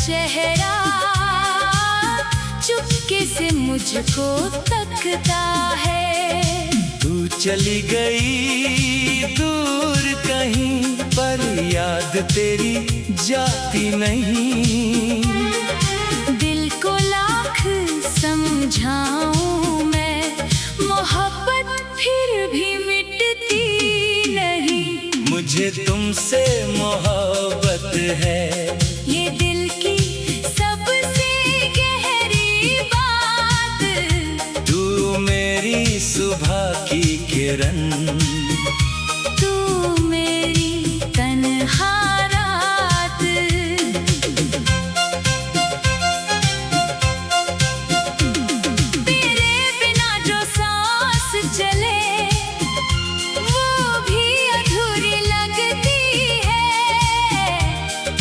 चेहरा चुपके से मुझको तकता है। तू चली गई दूर कहीं पर याद तेरी जाती नहीं। दिल को लाख समझाऊं मैं, मोहब्बत फिर भी मिटती नहीं। मुझे तुमसे मोहब्बत है, ये दिल की सबसे गहरी बात। तू मेरी सुबह की किरण, तू मेरी तन्हा रात। तेरे बिना जो सांस चले वो भी अधूरी लगती है।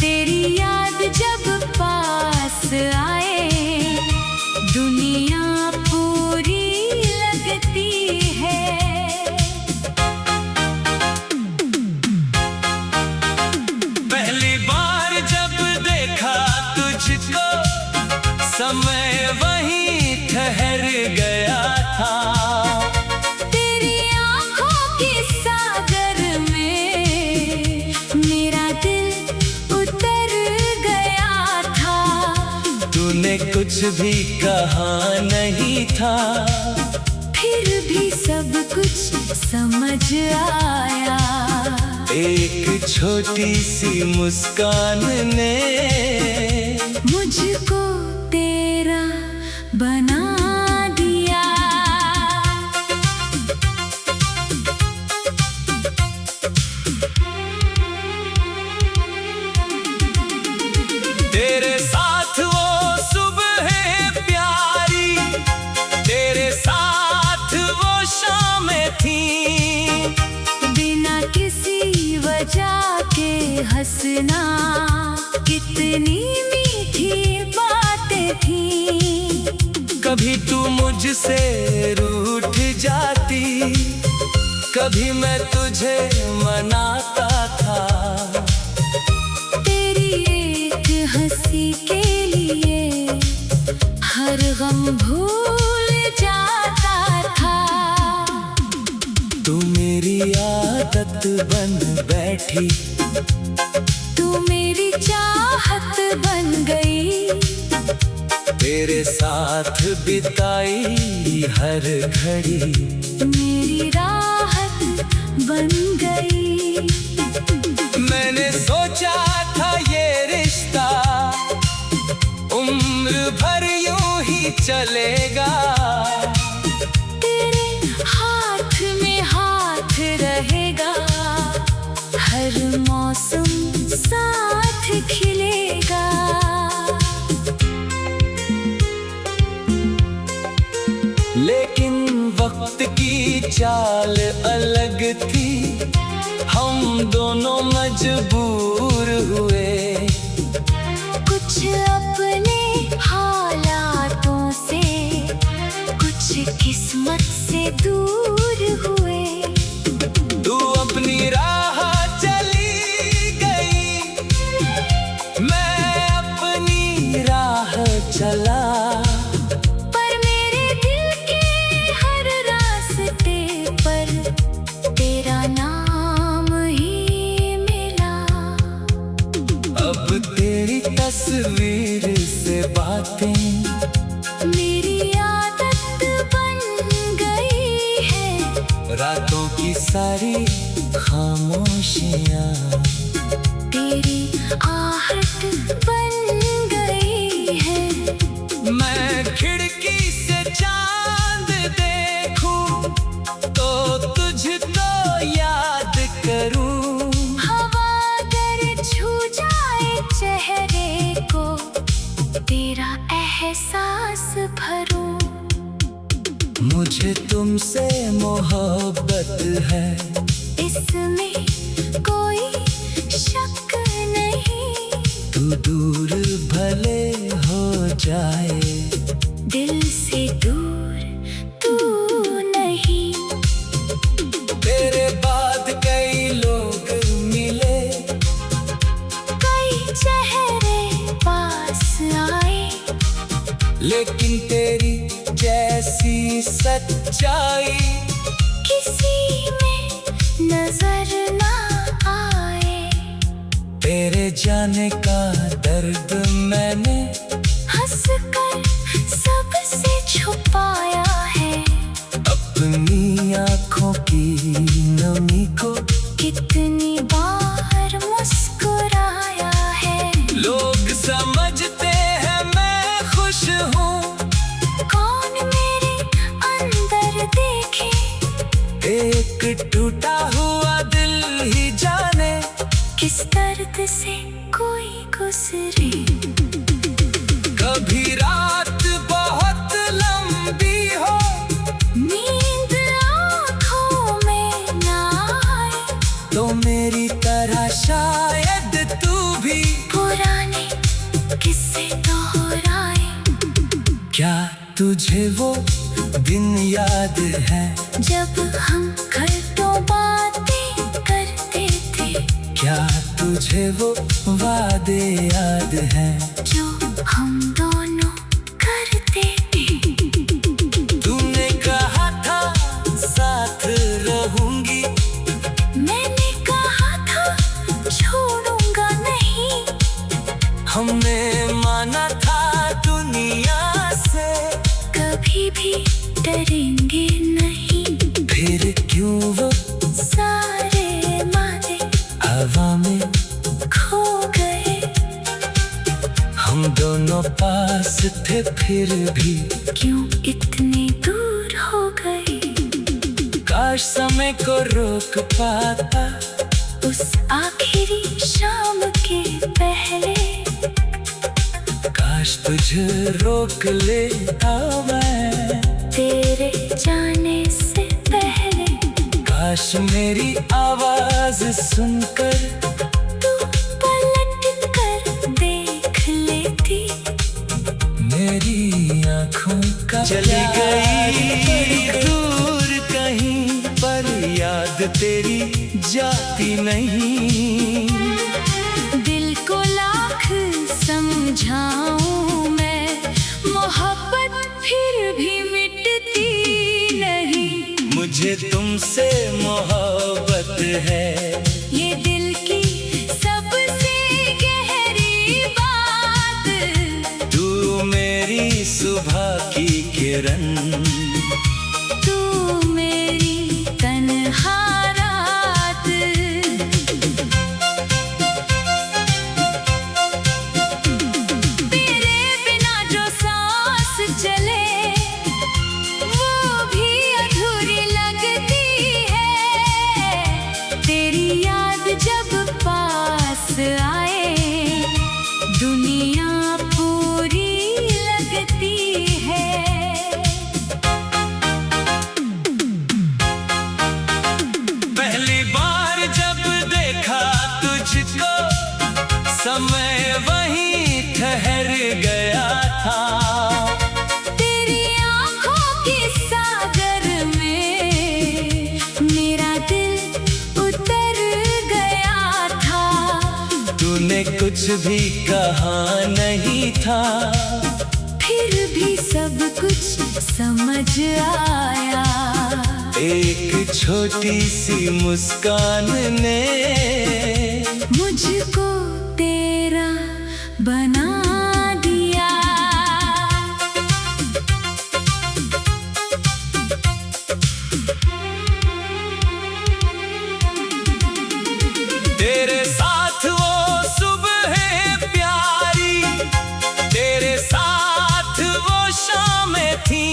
तेरी याद जब पास आए दुनिया पूरी लगती है। पहली बार जब देखा तुझको समय वहीं ठहर गया था। तेरी आँखों के सागर में मेरा दिल उतर गया था। तूने कुछ भी कहा नहीं था, फिर भी सब कुछ समझ आया। एक छोटी सी मुस्कान ने मुझको तेरा बना दिया। तेरे साथ वो सुबह प्यारी, तेरे साथ वो शामें थी। बिना किसी वजह के हंसना कितनी मीठी बातें थी। कभी तू मुझसे रूठ जाती, कभी मैं तुझे मनाता था। तेरी एक हंसी के लिए हर गम भूल जाता था। तू मेरी आदत बन बैठी, तू मेरी चाहत बन गई। तेरे साथ बिताई हर घड़ी मेरी राहत बन गई। मैंने सोचा था ये रिश्ता उम्र भर यूं ही चलेगा। तेरे हाथ में हाथ रहेगा, हर मौसम साथ खिलेगा। लेकिन वक्त की चाल अलग थी, हम दोनों मजबूर हुए। कुछ अपने हालातों से, कुछ किस्मत से दूर हुए। तू अपनी राह चली गई, मैं अपनी राह चला। पर मेरे दिल के हर रास्ते पर तेरा नाम ही मिला। अब तेरी तस्वीर से बातें मेरी आदत बन गई है। रातों की सारी खामोशियाँ तेरी आहट बन गई है। मैं खिड़की से चांद देखूं तो तुझको याद करूं। हवा अगर छू जाए चेहरे को तेरा एहसास भरूं। मुझे तुमसे मोहब्बत है, इसमें कोई शक नहीं। तू दूर भले हो जाए, दिल से दूर तू नहीं। तेरे बाद कई लोग मिले, कई चेहरे पास लेकिन तेरी जैसी सच्चाई किसी में नजर ना आए। तेरे जाने का दर्द मैंने हंसकर सबसे छुपाया है। अपनी आँखों की नमी को कितनी बार मुस्कुराया है। लोग समझते हैं मैं खुश हूँ, कौन मेरे अंदर देखे। एक टूटा हुआ दिल ही जाने किस दर्द से कोई गुजरे। कभी रात बहुत लंबी हो, नींद आँखों में ना आए, तो मेरी तरह शायद तू भी पुराने किस्से दोहराए। क्या तुझे वो दिन याद है जब हम घंटों बातें करते थे। क्या तुझे वो वादे याद हैं जो हम दोनों करते थे। तूने कहा था साथ रहूंगी, मैंने कहा था छोड़ूंगा नहीं। हमने माना था दुनिया से कभी भी डरेंगे नहीं। फिर क्यों वो सारे वादे हवा में खो गए। हम दोनों पास थे फिर भी क्यों इतने दूर हो गए। काश समय को रोक पाता उस आखिरी शाम के पहले। काश तुझे रोक लेता मैं तेरे जाने से पहले। काश मेरी आवाज सुनकर तू पलट कर देख लेती। मेरी आँखों का चली गई दूर कहीं पर याद तेरी जाती नहीं। दिल को लाख समझाऊं मैं, मोहब्बत फिर भी मिटती नहीं। मुझे तुमसे मोहब्बत है, ये दिल की सबसे गहरी बात। तू मेरी सुबह की किरण, तू मेरी तन्हा रात। तेरे बिना जो सांस चले वो भी अधूरी लगती है। तेरी याद जब पास आए दुनिया पूरी लगती है। पहली बार जब देखा तुझको समय वहीं ठहर गया था। तेरी आँखों के सागर में मेरा दिल उतर गया था। तूने कुछ भी कहा नहीं था, फिर भी सब कुछ समझ आया। एक छोटी सी मुस्कान ने मुझको तेरा बना दिया। तेरे साथ वो सुबह प्यारी, तेरे साथ वो शामें थी।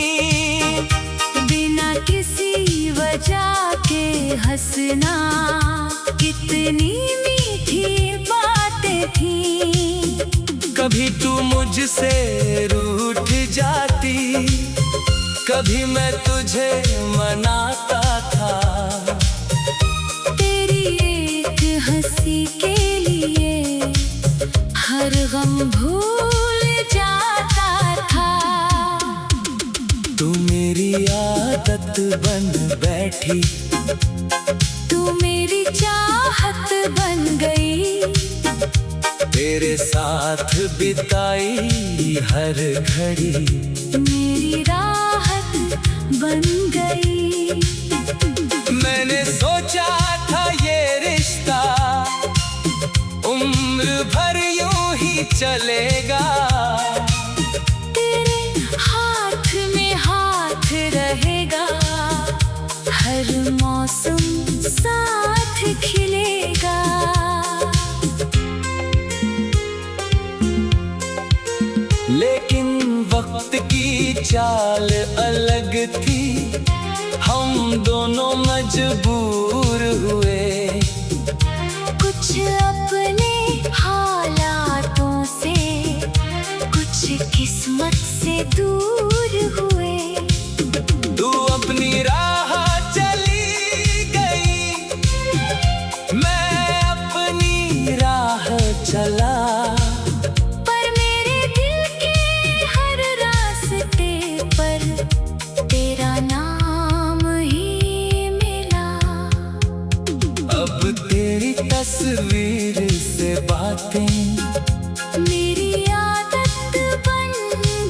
बिना किसी वजह के हंसना कितनी मीठी बातें थी। कभी तू मुझसे रूठ जाती, कभी मैं तुझे मनाता था। तेरी एक हंसी के लिए हर गम भूल जाता था। तू मेरी आदत बन बैठी, तू मेरी चाहत बन गई। तेरे साथ बिताई हर घड़ी मेरी राहत बन गई। मैंने सोचा था ये रिश्ता उम्र भर यूं ही चलेगा। तेरे हाथ में हाथ रहेगा, हर मौसम साथ खिलेगा। लेकिन वक्त की चाल अलग थी, हम दोनों मजबूर हुए। कुछ अपने हालातों से, कुछ किस्मत से दूर हुए। तू अपनी राह चली गई, मैं अपनी राह चला। पर मेरे दिल के हर रास्ते पर तेरा नाम ही मिला। अब तेरी तस्वीर से बातें मेरी आदत बन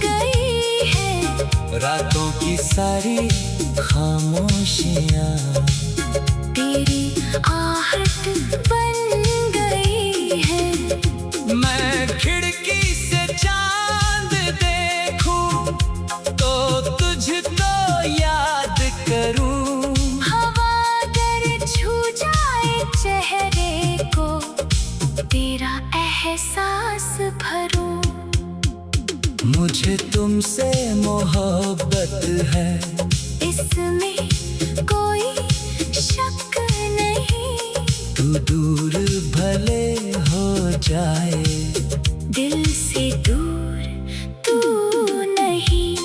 गई है। रातों की सारी खामोशियाँ तेरी आहट बन गई है। मैं खिड़की से चांद देखूं तो तुझको याद करूं। हवा अगर छू जाए चेहरे को, तेरा एहसास भरूं। मुझे तुमसे मोहब्बत है, इसमें कोई शक नहीं। तू दूर भले हो जाए, दिल से दूर तू नहीं।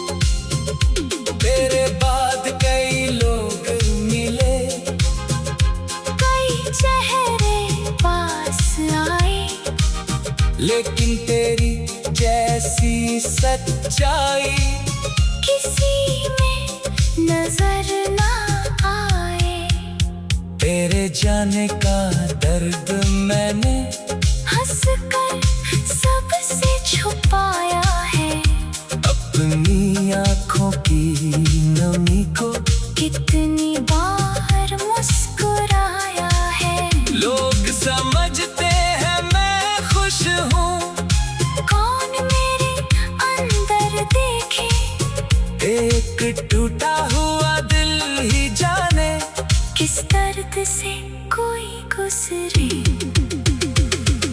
तेरे बाद कई लोग मिले, कई चेहरे पास आए, लेकिन तेरी जैसी सच्चाई किसी में नजर ना आए। तेरे जाने का दर्द मैंने हंसकर सबसे छुपाया है। अपनी आँखों की नमी को कितनी बार मुस्कुराया है। लोग समझते हैं मैं खुश हूँ, कौन मेरे अंदर देखे, एक टूटा हुआ दिल ही जाने किस दर्द से कोई गुजरे।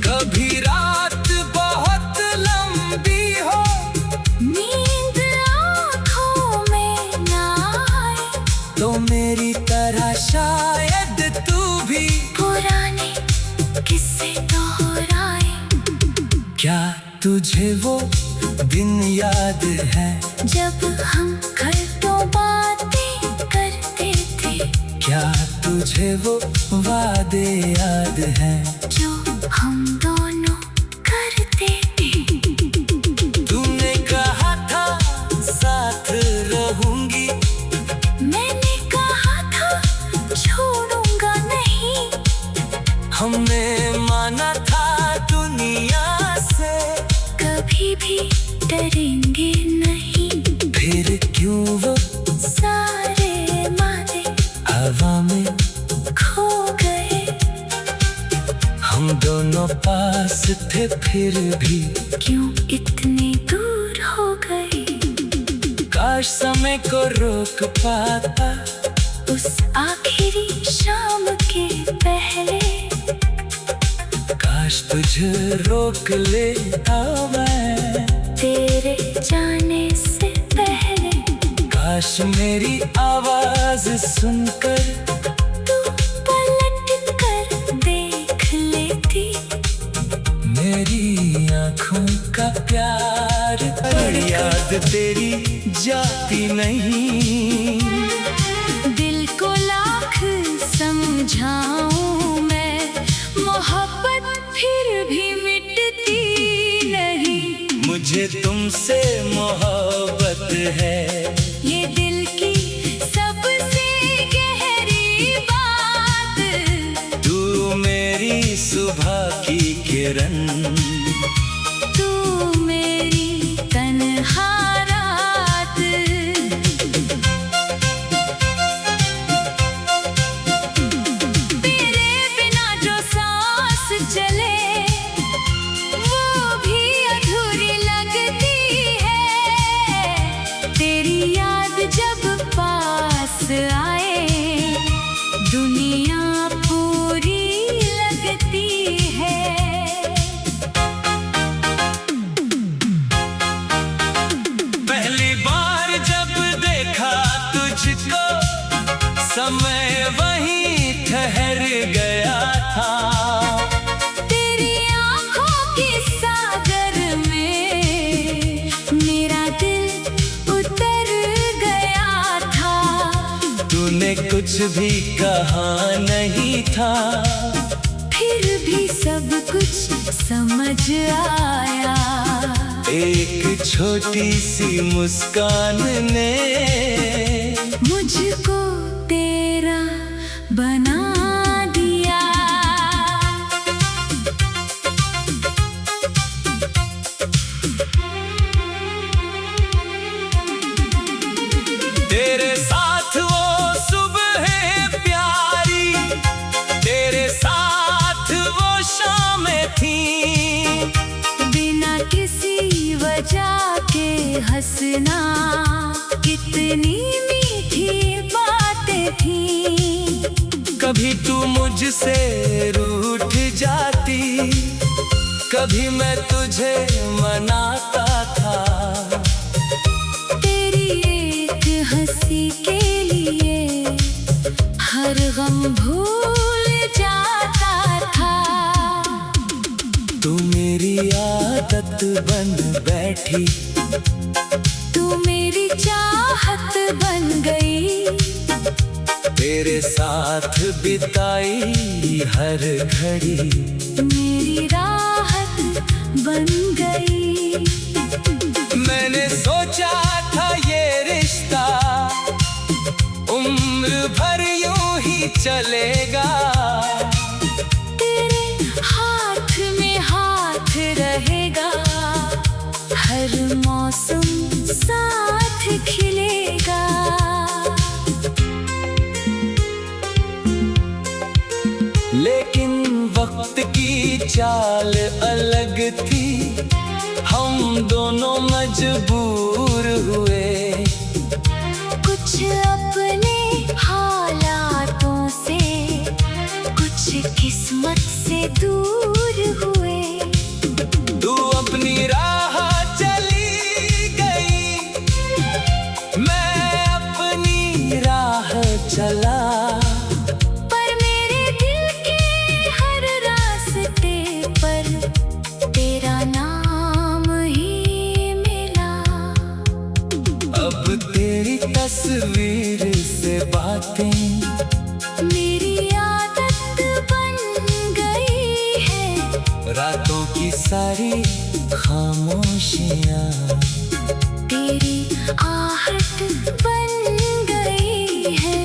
कभी रात बहुत लंबी हो, नींद आँखों में ना आए, तो मेरी तरह शायद तू भी पुराने किस्से दोहराए। क्या तुझे वो दिन याद है, जब हम घंटों बातें करते थे, क्या तुझे वो वादे याद हैं जो हम दोनों करते थे। तूने कहा था साथ रहूंगी, मैंने कहा था छोड़ूंगा नहीं। हमने माना था दुनिया से कभी भी डरेंगे नहीं। फिर क्यों वो सारे वादे हवा में खो गए। हम दोनों पास थे फिर भी क्यों इतने दूर हो गए। काश समय को रोक पाता, उस आखिरी शाम के पहले, काश तुझे रोक लेता मैं तेरे जाने से पहले। काश मेरी आवाज सुनकर तू पलट कर देख लेती। मेरी आँखों का प्यार पर याद तेरी जाती नहीं। दिल को लाख समझाऊं मैं, मोहब्बत फिर भी मिटती नहीं। मुझे तुमसे मोहब्बत है, ये दिल की सबसे गहरी बात। तू मेरी सुबह की किरण। भी कहा नहीं था, फिर भी सब कुछ समझ आया। एक छोटी सी मुस्कान ने मुझको तेरा बना दिया। तेरे साथ वो सुबह प्यारी, तेरे साथ वो शामें थी, बिना किसी वजह के हंसना, कितनी मीठी बातें थी। कभी तू मुझसे रूठ जाती, कभी मैं तुझे मनाता था। तेरी एक हंसी के लिए हर गम भूल जाता था। तू मेरी आदत बन बैठी, तू मेरी चाहत बन गई, तेरे साथ बिताई हर घड़ी मेरी राहत बन गई। मैंने सोचा था ये रिश्ता उम्र भर यूं ही चलेगा, तेरे हाथ में हाथ रहेगा, हर मौसम साथ खिलेगा। लेकिन वक्त की चाल अलग थी, हम दोनों मजबूर हुए। कुछ अपने हालातों से, कुछ किस्मत से दूर हुए। तू अपनी राह चली गई, मैं अपनी राह चला, पर मेरे दिल के हर रास्ते पर तेरा नाम ही मिला। अब तेरी तस्वीर से बातें मेरी आदत बन गई है, रातों की सारी खामोशियाँ तेरी आहट बन गई है।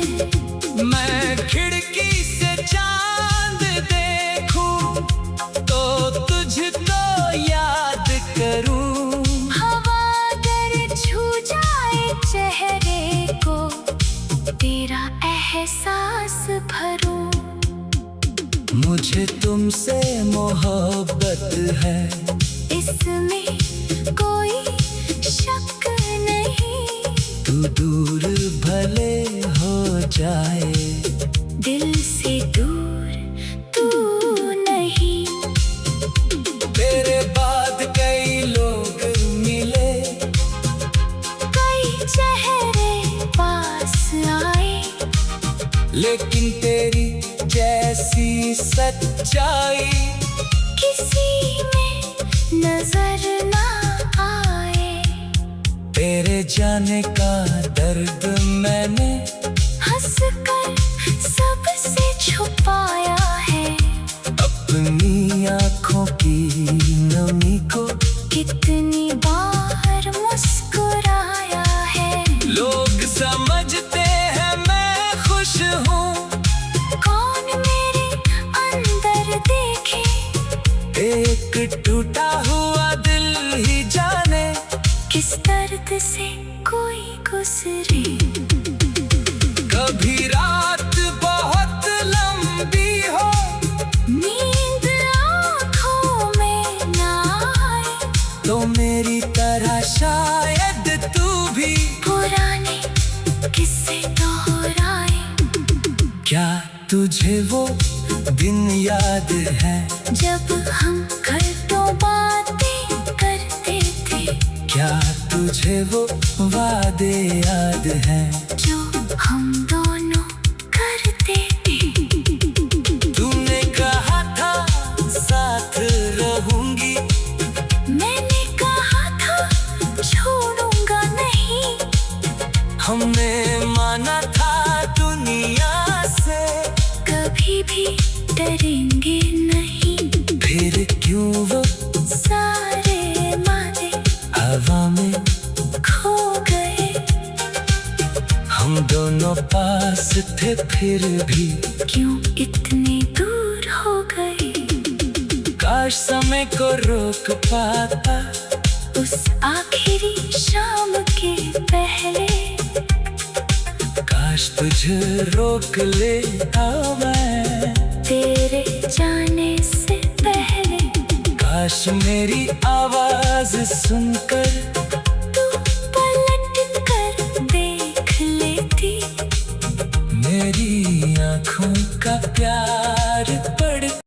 मैं खिड़की से चांद देखूं तो तुझको याद करूं। हवा अगर छू जाए चेहरे को, तेरा एहसास भरूं। मुझे तुमसे मोहब्बत है, इसमें कोई शक नहीं। तू दूर भले हो जाए, दिल से दूर तू नहीं। तेरे बाद कई लोग मिले, कई चेहरे पास आए, लेकिन तेरी जैसी सच्चाई किसी में नजर ना आए। तेरे जाने का दर्द मैंने हंसकर सबसे छुपाया है, अपनी आँखों की नमी को कितनी बार मुस्कुराया है। लोग समझते हैं मैं खुश हूँ, कौन मेरे अंदर देखे, एक टूटा हुआ दिल ही जाने किस दर्द से कोई गुजरे। कभी रात बहुत लंबी हो, नींद आँखों में ना आए, तो मेरी तरह शायद तू भी पुराने किस्से दोहराए। क्या तुझे वो दिन याद है, जब हम घंटों बातें करते थे, क्या तुझे वो वादे याद हैं, जो हम दोनों करते थे। तूने कहा था साथ रहूंगी, मैंने कहा था छोड़ूंगा नहीं। हमने माना था दुनिया तो पास थे फिर भी क्यों इतने दूर हो गए। काश समय को रोक पाता उस आखिरी शाम के पहले। काश तुझे रोक लेता मैं तेरे जाने से पहले। काश मेरी आवाज सुनकर तू पलट कर देख लेती। मेरी आँखों का प्यार